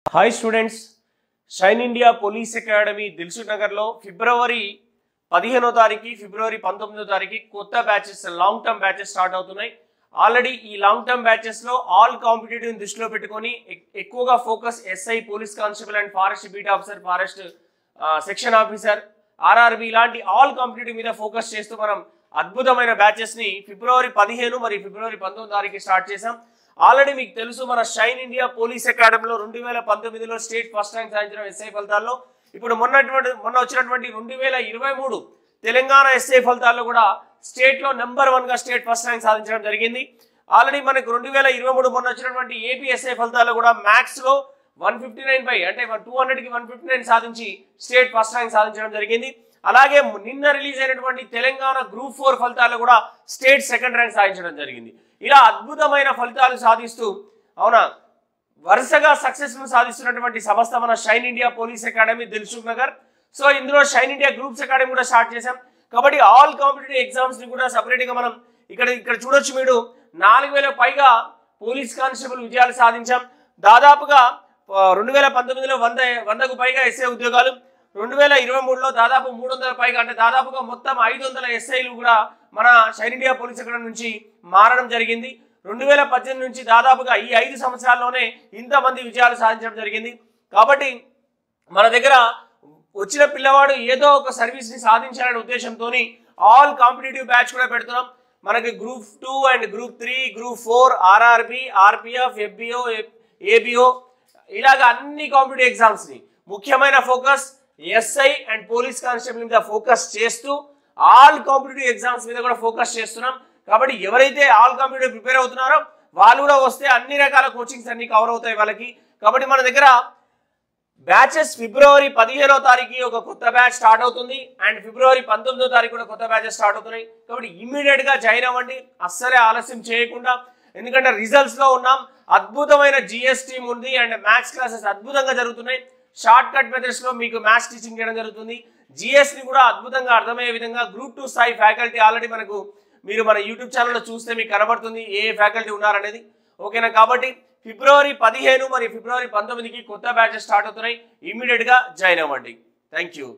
Hi students, shine India police academy Dilsukh నగర్లో ఫిబ్రవరి 15వ తారీఖు ఫిబ్రవరి 19వ తారీఖు కొత్త batches long term batches start అవుతున్నాయి. ఆల్రెడీ ఈ లాంగ్ టర్మ్ బ్యాచెస్ లో ఆల్ కాంపిటేటివ్ దృష్టిలో పెట్టుకొని ఎక్కువగా focus SI, police constable and forest beat officer, forest section officer, RRB ఇలాంటి ఆల్ కాంపిటేటివ్ మీద ఫోకస్ చేస్తూ మనం అద్భుతమైన బ్యాచెస్ ని ఫిబ్రవరి 15 మరియు ఫిబ్రవరి 19వ తారీఖు స్టార్ట్ చేసాం. ఆల్రెడీ మీకు తెలుసు, మన షైన్ ఇండియా పోలీస్ అకాడమీలో 2019లో స్టేట్ ఫస్ట్ ర్యాంక్ సాధించిన ఎస్ఐ ఫలితాల్లో ఇప్పుడు మొన్న వచ్చినటువంటి 2023 తెలంగాణ ఎస్ఐ ఫలితాల్లో కూడా స్టేట్ లో నెంబర్ 1 గా స్టేట్ ఫస్ట్ ర్యాంక్ సాధించడం జరిగింది. ఆల్రెడీ మనకు 2023 మొన్న వచ్చినటువంటి ఏపీ ఎస్ఐ ఫలితాల్లో కూడా మ్యాథ్స్ లో 159 అంటే 200కి 159 సాధించి స్టేట్ ఫస్ట్ ర్యాంక్ సాధించడం జరిగింది. అలాగే నిన్న రిలీజ్ అయినటువంటి తెలంగాణ గ్రూప్ 4 ఫలితాల్లో కూడా స్టేట్ సెకండ్ ర్యాంక్ సాధించడం జరిగింది. ఇలా అద్భుతమైన ఫలితాలు సాధిస్తూ వరుసగా సక్సెస్ ను సాధిస్తున్నటువంటి సంస్థ మన shine India police academy Dilsukh Nagar. So ఇందులో షైన్ ఇండియా గ్రూప్స్ అకాడమీ కూడా స్టార్ట్ చేశాం. కాబట్టి ఆల్ కాంపిటేటివ్ ఎగ్జామ్స్ ని కూడా సపరేట్ గా మనం ఇక్కడ చూడొచ్చు. మీరు 4000 పైగా పోలీస్ కానిస్టేబుల్ విజయాలు సాధించాం. దాదాపుగా 2019లో 100కు పైగా ఎస్ఐ ఉద్యోగాలు, 2023లో దాదాపు 300 పైగా అంటే దాదాపుగా మొత్తం 500 ఎస్ఐలు కూడా మన షైన్ ఇండియా పోలీస్ అకాడమీ నుంచి మారడం జరిగింది. 2018 నుంచి దాదాపుగా ఈ 5 సంవత్సరాల్లోనే ఇంతమంది విజయాలు సాధించడం జరిగింది. కాబట్టి మన దగ్గర వచ్చిన పిల్లవాడు ఏదో ఒక సర్వీస్ ని సాధించాలనే ఉద్దేశంతో ఆల్ కాంపిటేటివ్ బ్యాచ్ కూడా పెడుతున్నాం. మనకి group 2 and group 3, group 4, RRB, RPF, FBO, ABO ఇలాగ అన్ని కాంపిటేటివ్ ఎగ్జామ్స్ ని ముఖ్యమైన focus SI and police constable మీద ఫోకస్ చేస్తూ ఆల్ కాంపిటేటివ్ ఎగ్జామ్స్ మీద కూడా ఫోకస్ చేస్తున్నాం. కాబట్టి ఎవరైతే ఆల్ కాంపిటేటివ్ ప్రిపేర్ అవుతున్నారో వాళ్ళు కూడా వస్తే అన్ని రకాల కోచింగ్స్ అన్ని కవర్ అవుతాయి వాళ్ళకి. కాబట్టి మన దగ్గర బ్యాచెస్ ఫిబ్రవరి 15వ తారీఖు ఒక కొత్త బ్యాచ్ స్టార్ట్ అవుతుంది అండ్ ఫిబ్రవరి 19వ తారీఖు కూడా కొత్త బ్యాచెస్ స్టార్ట్ అవుతున్నాయి. కాబట్టి ఇమ్మీడియట్ గా జాయిన్ అవ్వండి, అస్సలే ఆలస్యం చేయకుండా. ఎందుకంటే రిజల్ట్స్ లో ఉన్నాం, అద్భుతమైన జిఎస్ టీమ్ ఉంది అండ్ మ్యాథ్స్ క్లాసెస్ అద్భుతంగా జరుగుతున్నాయి. షార్ట్ కట్ మెథడ్స్ లో మీకు మ్యాథ్స్ టీచింగ్ చేయడం జరుగుతుంది. జిఎస్ ని కూడా అద్భుతంగా అర్థమయ్యే విధంగా గ్రూప్ 2 స్థాయి ఫ్యాకల్టీ ఆల్రెడీ మీరు మన యూట్యూబ్ ఛానల్లో చూస్తే మీకు కనబడుతుంది ఏ ఫ్యాకల్టీ ఉన్నారనేది. ఓకేనా? కాబట్టి ఫిబ్రవరి 15 మరియు ఫిబ్రవరి 19కి కొత్త బ్యాచెస్ స్టార్ట్ అవుతున్నాయి. ఇమీడియట్ గా జాయిన్ అవ్వండి. Thank you.